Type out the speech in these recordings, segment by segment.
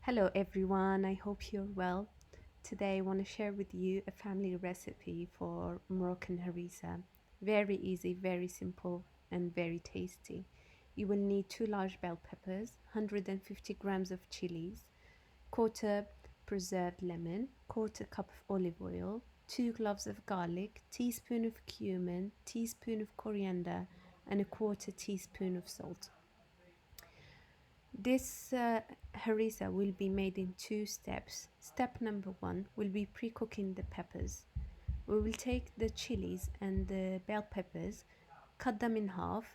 Hello everyone, I hope you're well. Today I want to share with you a family recipe for Moroccan harissa. Very easy, very simple, and very tasty. You will need 2 large bell peppers, 150 grams of chilies, quarter preserved lemon, quarter cup of olive oil, 2 cloves of garlic, teaspoon of cumin, teaspoon of coriander, and a quarter teaspoon of salt. This harissa will be made in 2 steps. Step number 1 will be pre-cooking the peppers. We will take the chilies and the bell peppers, cut them in half,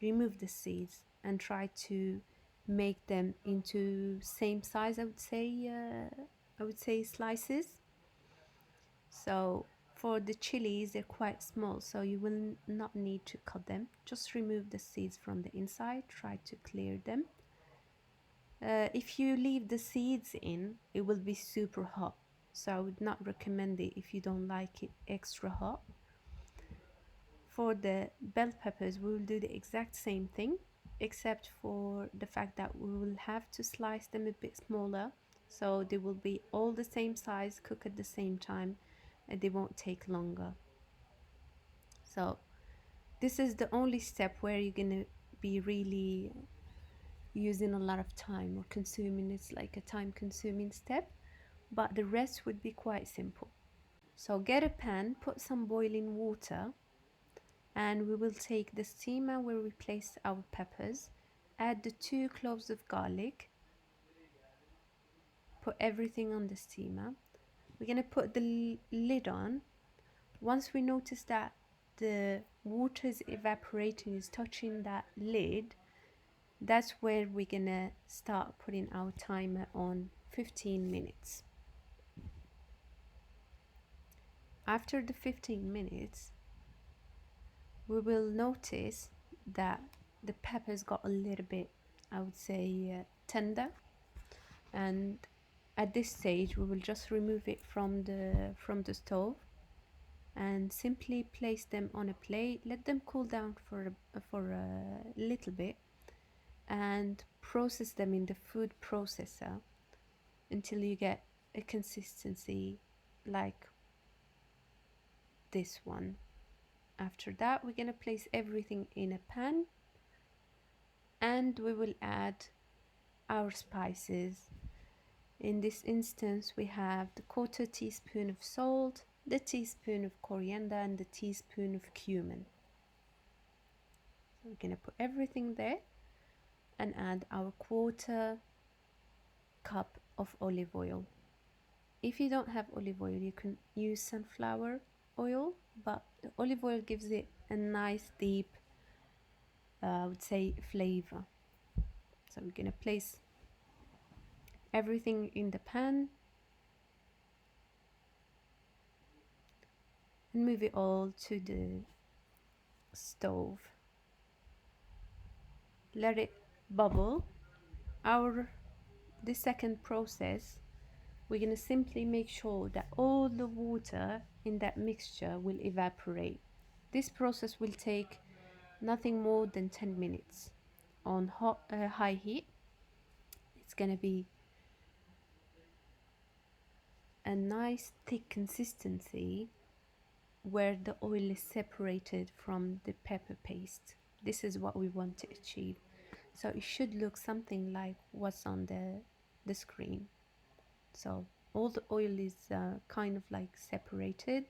remove the seeds, and try to make them into same size. I would say slices. So for the chilies, they're quite small, so you will not need to cut them. Just remove the seeds from the inside. Try to clear them. If you leave the seeds in, it will be super hot. So I would not recommend it if you don't like it extra hot. For the bell peppers, we will do the exact same thing, except for the fact that we will have to slice them a bit smaller. So they will be all the same size, cook at the same time, and they won't take longer. So this is the only step where you're gonna be really using a lot of time or consuming. It's like a time consuming step, but the rest would be quite simple. So get a pan, put some boiling water, and we will take the steamer where we place our peppers, add the 2 cloves of garlic, put everything on the steamer. We're going to put the lid on. Once we notice that the water is evaporating, is touching that lid, that's where we're going to start putting our timer on 15 minutes. After the 15 minutes, we will notice that the peppers got a little bit, I would say, tender, and at this stage we will just remove it from the stove and simply place them on a plate. Let them cool down for a little bit and process them in the food processor until you get a consistency like this one. After that, we're going to place everything in a pan and we will add our spices. In this instance, we have the quarter teaspoon of salt, the teaspoon of coriander, and the teaspoon of cumin. So we're going to put everything there and add our quarter cup of olive oil. If you don't have olive oil, you can use sunflower oil, but the olive oil gives it a nice deep, I would say, flavor. So we're going to place everything in the pan and move it all to the stove. Let it bubble. The second process, we're going to simply make sure that all the water in that mixture will evaporate. This process will take nothing more than 10 minutes on high heat. It's going to be a nice thick consistency where the oil is separated from the pepper paste. This is what we want to achieve. So it should look something like what's on the screen. So all the oil is kind of like separated,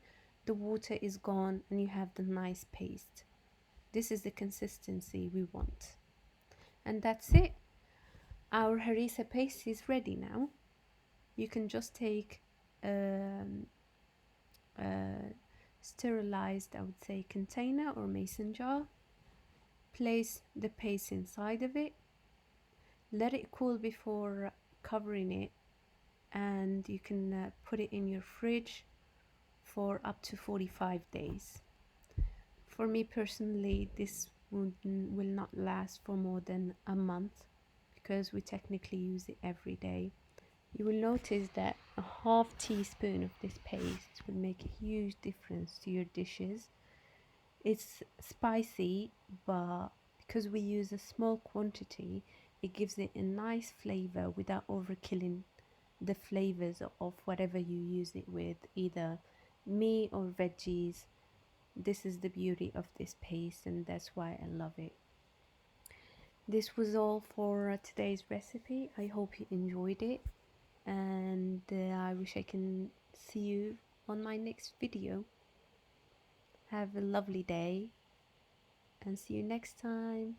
the water is gone, and you have the nice paste. This is the consistency we want. And that's it. Our harissa paste is ready now. You can just take a sterilized, I would say, container or mason jar, place the paste inside of it, let it cool before covering it, and you can put it in your fridge for up to 45 days. For me personally, this will not last for more than a month because we technically use it every day. You will notice that a half teaspoon of this paste will make a huge difference to your dishes. It's spicy, but because we use a small quantity, It gives it a nice flavor without overkilling the flavors of whatever you use it with, either meat or veggies. This is the beauty of this paste, and that's why I love it. This was all for today's recipe. I hope you enjoyed it, and I wish I can see you on my next video. Have a lovely day, and see you next time.